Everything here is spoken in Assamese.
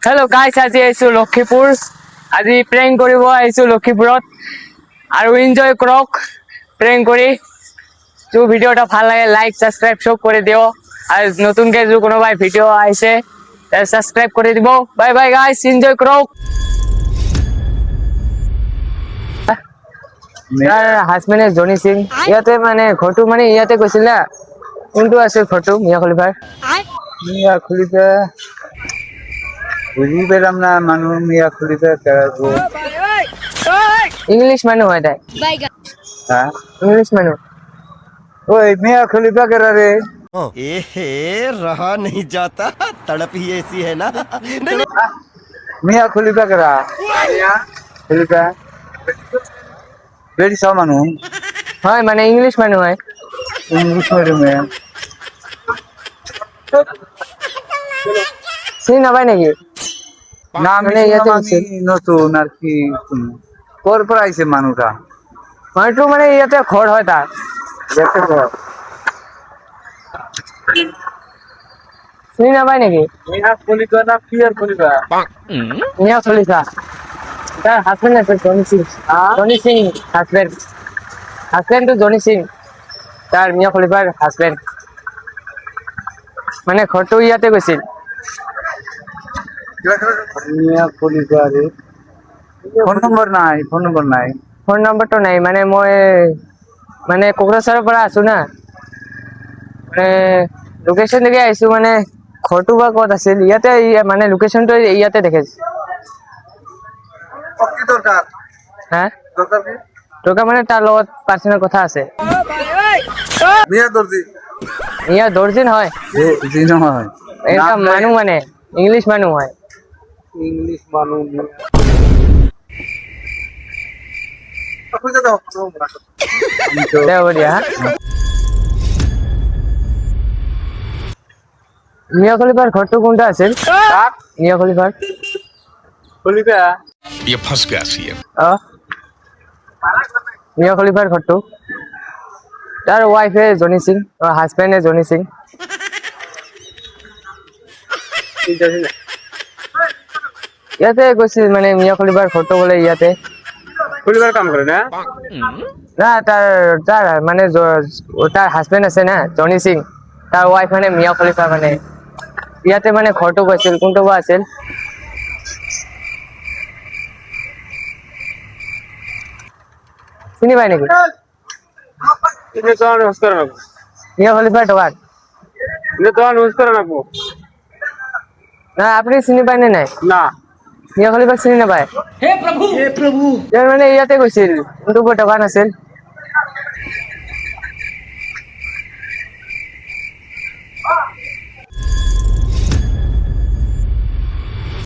হেল্ল' গাইছ, আজি আহিছোঁ লক্ষীপুৰ। আজি প্ৰেংক কৰিব আহিছোঁ লক্ষীপুৰত আৰু এনজয় কৰক প্ৰেংক কৰি। जो ভিডিও এটা ভাল লাগে লাইক সাবস্ক্রাইব সব করে দিও আর নতুনকে जो কোনোবাই ভিডিও আইছে সাবস্ক্রাইব করে দিব। বাই বাই গাইস, এনজয় করক। यार হাজবেন্ড জনি সিং ইয়াতে মানে ঘৰটো মানে ইয়াতে গৈছিল না। কোনটো আছে ঘৰটো মিয়া খলিফাৰ? মিয়া খলিফা বুঝি পেলাম না মানুষ মিয়া খলিফা কেরাবো। ইংলিশ মানুহ হয় তাই। হ্যাঁ ইংলিশ মানুহ। ওই মিয়া খলিফা কেরা রে? एहे रहा नहीं जाता, तड़प ही ऐसी है ना। মিয়া খলিফা কেরা? মিয়া খলিফা বেরি সব মানুষ হয় মানে ইংলিশ মানুহ হয়। ইংলিশ মিডিয়ামে চিনি নাপায় নেকি? না আমি মানে ইয়াতে শুনলাম আমি নতুন আর কি কোর পর আইছে মানুষটা মানুহটো মানে ইয়াতে ঘৰ হয় তাৰ। দেখতে পাও চিনি নাপায় নেকি? মিয়া খলিফা না পিয়ার খলিফা? মিয়া খলিফা তার হাজবেন্ড আছে জনি সিং। জনি সিং হাজবেন্ড তো জনি সিং, তার মিয়া খলিফার হাজবেন্ড। মানে ঘৰটো ইয়াতে গৈছিল। মিয়া খলিফা ৰে ফোন নম্বৰ নাই ফোন নম্বৰটো নাই মানে মই মানে কোকৰাঝাৰৰ পৰা আছো না, মানে লোকেশ্যন দেখি আহিছো। মানে ঘৰটো বা ক'ত আছিল ইয়াতে মানে লোকেশ্যনটো ইয়াতে দেখাইছে। কি দরকার হা দরকার কি তোকে মানে তাৰ লগত পাৰ্চনেল কথা আছে। মিয়া দৰ্জি ইয়াৰ দৰ্জিন হয় জি নহয় এটা মানুহ মানে ইংলিছ মানুহ হয়। ইংলিশ মানুষ খুঁজে দাও দে হ'ব দিয়া। মিয়া খলিফাৰ ঘৰটো কোনটা আছিল? মিয়া খলিফাৰ খলিফা ये फंस गया सीएम। মিয়া খলিফাৰ ঘৰটো তাৰ ৱাইফে জনি সিং, হাজবেণ্ডে জনি সিং। ইয়াতে গৈছিল মানে মিয়া খলিফাৰ ঘৰটো বোলে ইয়াতে। খলিফাৰ কাম কৰে না না তাৰ তাৰ মানে তাৰ হাজবেণ্ড আছে না জনি সিং, তাৰ ৱাইফ মানে মিয়া খলিফা। মানে ইয়াতে মানে ঘৰটো গৈছিল। কোনটো বা আছিল? চিনি পায় নেকি ইনে তো আনুস করে রাখবো মিয়া খলিফাৰ দোকান? ইনে তো আনুস করে রাখবো না আপুনি চিনি পায় নে নাই? না মিয়া খলিফাক চিনি নাপায়? হে প্ৰভু মানে ইয়াতে গৈছিল। কোনটো দোকান আছিল?